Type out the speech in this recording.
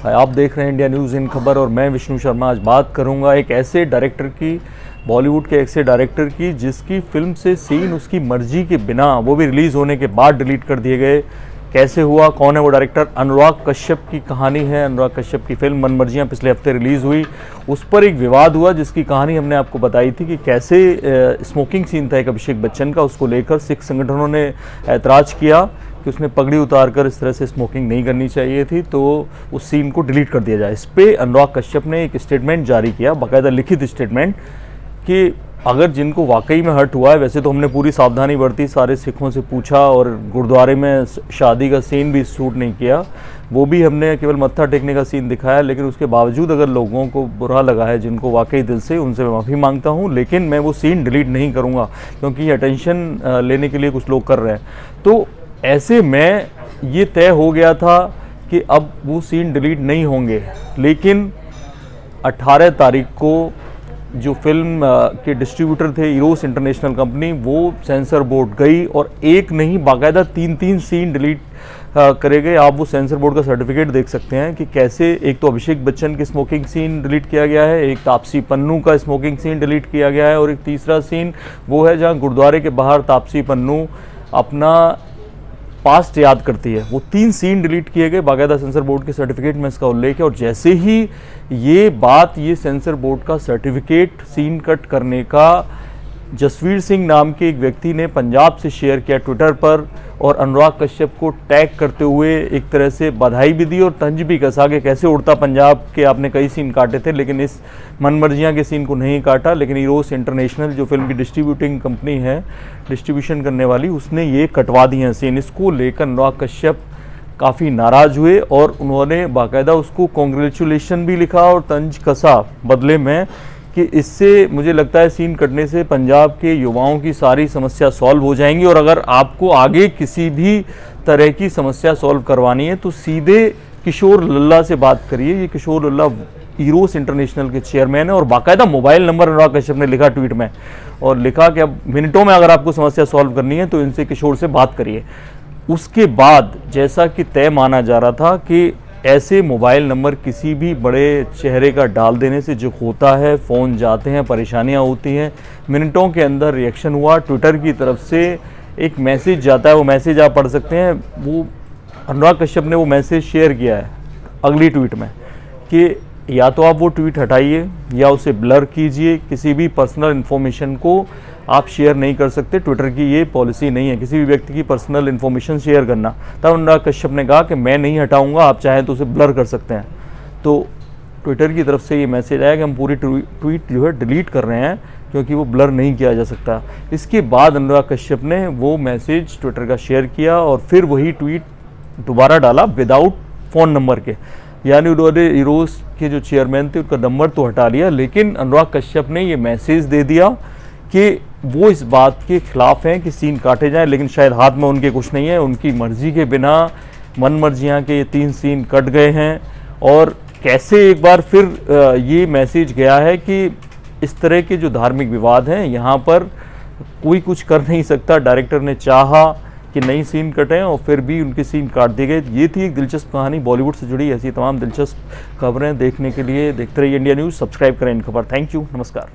आप देख रहे हैं इंडिया न्यूज़ इन खबर और मैं विष्णु शर्मा। आज बात करूंगा एक ऐसे डायरेक्टर की, बॉलीवुड के ऐसे डायरेक्टर की जिसकी फिल्म से सीन उसकी मर्जी के बिना, वो भी रिलीज़ होने के बाद डिलीट कर दिए गए। कैसे हुआ, कौन है वो डायरेक्टर? अनुराग कश्यप की कहानी है। अनुराग कश्यप की फिल्म मनमर्जियाँ पिछले हफ्ते रिलीज़ हुई। उस पर एक विवाद हुआ जिसकी कहानी हमने आपको बताई थी कि कैसे स्मोकिंग सीन था एक अभिषेक बच्चन का, उसको लेकर सिख संगठनों ने ऐतराज़ किया कि उसने पगड़ी उतारकर इस तरह से स्मोकिंग नहीं करनी चाहिए थी, तो उस सीन को डिलीट कर दिया जाए। इस पर अनुराग कश्यप ने एक स्टेटमेंट जारी किया, बाकायदा लिखित स्टेटमेंट, कि अगर जिनको वाकई में हर्ट हुआ है, वैसे तो हमने पूरी सावधानी बरती, सारे सिखों से पूछा और गुरुद्वारे में शादी का सीन भी शूट नहीं किया, वो भी हमने केवल मत्था टेकने का सीन दिखाया, लेकिन उसके बावजूद अगर लोगों को बुरा लगा है, जिनको वाकई दिल से, उनसे मैं माफ़ी मांगता हूँ, लेकिन मैं वो सीन डिलीट नहीं करूँगा क्योंकि ये अटेंशन लेने के लिए कुछ लोग कर रहे हैं। तो ऐसे में ये तय हो गया था कि अब वो सीन डिलीट नहीं होंगे, लेकिन 18 तारीख को जो फिल्म के डिस्ट्रीब्यूटर थे इरोस इंटरनेशनल कंपनी, वो सेंसर बोर्ड गई और एक नहीं बाकायदा 3-3 सीन डिलीट करे गए। आप वो सेंसर बोर्ड का सर्टिफिकेट देख सकते हैं कि कैसे एक तो अभिषेक बच्चन की स्मोकिंग सीन डिलीट किया गया है, एक तापसी पन्नू का स्मोकिंग सीन डिलीट किया गया है, और एक तीसरा सीन वो है जहाँ गुरुद्वारे के बाहर तापसी पन्नू अपना पास्ट याद करती है। वो 3 सीन डिलीट किए गए, बाकायदा सेंसर बोर्ड के सर्टिफिकेट में इसका उल्लेख है। और जैसे ही ये सेंसर बोर्ड का सर्टिफिकेट सीन कट करने का जसवीर सिंह नाम के एक व्यक्ति ने पंजाब से शेयर किया ट्विटर पर, और अनुराग कश्यप को टैग करते हुए एक तरह से बधाई भी दी और तंज भी कसा कि कैसे उड़ता पंजाब के आपने कई सीन काटे थे, लेकिन इस मनमर्जियाँ के सीन को नहीं काटा। लेकिन इरोस इंटरनेशनल जो फिल्म की डिस्ट्रीब्यूटिंग कंपनी है, डिस्ट्रीब्यूशन करने वाली, उसने ये कटवा दिए हैं सीन। इसको लेकर अनुराग कश्यप काफ़ी नाराज़ हुए और उन्होंने बाकायदा उसको कॉन्ग्रेचुलेशन भी लिखा और तंज कसा बदले में कि इससे मुझे लगता है सीन कटने से पंजाब के युवाओं की सारी समस्या सॉल्व हो जाएंगी, और अगर आपको आगे किसी भी तरह की समस्या सॉल्व करवानी है तो सीधे किशोर लल्ला से बात करिए। ये किशोर लल्ला इरोस इंटरनेशनल के चेयरमैन है, और बाकायदा मोबाइल नंबर अनुराग कश्यप ने लिखा ट्वीट में, और लिखा कि अब मिनटों में अगर आपको समस्या सॉल्व करनी है तो इनसे, किशोर से बात करिए। उसके बाद जैसा कि तय माना जा रहा था कि ऐसे मोबाइल नंबर किसी भी बड़े चेहरे का डाल देने से जो होता है, फ़ोन जाते हैं, परेशानियां होती हैं। मिनटों के अंदर रिएक्शन हुआ, ट्विटर की तरफ से एक मैसेज जाता है, वो मैसेज आप पढ़ सकते हैं। वो अनुराग कश्यप ने वो मैसेज शेयर किया है अगली ट्वीट में कि या तो आप वो ट्वीट हटाइए या उसे ब्लर कीजिए, किसी भी पर्सनल इन्फॉर्मेशन को आप शेयर नहीं कर सकते। ट्विटर की ये पॉलिसी नहीं है किसी भी व्यक्ति की पर्सनल इन्फॉर्मेशन शेयर करना। तब अनुराग कश्यप ने कहा कि मैं नहीं हटाऊंगा, आप चाहें तो उसे ब्लर कर सकते हैं। तो ट्विटर की तरफ से ये मैसेज आया कि हम पूरी ट्वीट जो है डिलीट कर रहे हैं क्योंकि वो ब्लर नहीं किया जा सकता। इसके बाद अनुराग कश्यप ने वो मैसेज ट्विटर का शेयर किया और फिर वही ट्वीट दोबारा डाला विदाउट फ़ोन नंबर के, यानी उन्होंने इरोस के जो चेयरमैन थे उनका नंबर तो हटा लिया, लेकिन अनुराग कश्यप ने ये मैसेज दे दिया कि वो इस बात के खिलाफ हैं कि सीन काटे जाएं, लेकिन शायद हाथ में उनके कुछ नहीं है। उनकी मर्जी के बिना मनमर्जियाँ के ये 3 सीन कट गए हैं। और कैसे एक बार फिर ये मैसेज गया है कि इस तरह के जो धार्मिक विवाद हैं, यहाँ पर कोई कुछ कर नहीं सकता। डायरेक्टर ने चाहा कि नई सीन कटें और फिर भी उनके सीन काट दिए गए। ये थी एक दिलचस्प कहानी बॉलीवुड से जुड़ी। ऐसी तमाम दिलचस्प खबरें देखने के लिए देखते रहिए इंडिया न्यूज़। सब्सक्राइब करें इन खबर। थैंक यू, नमस्कार।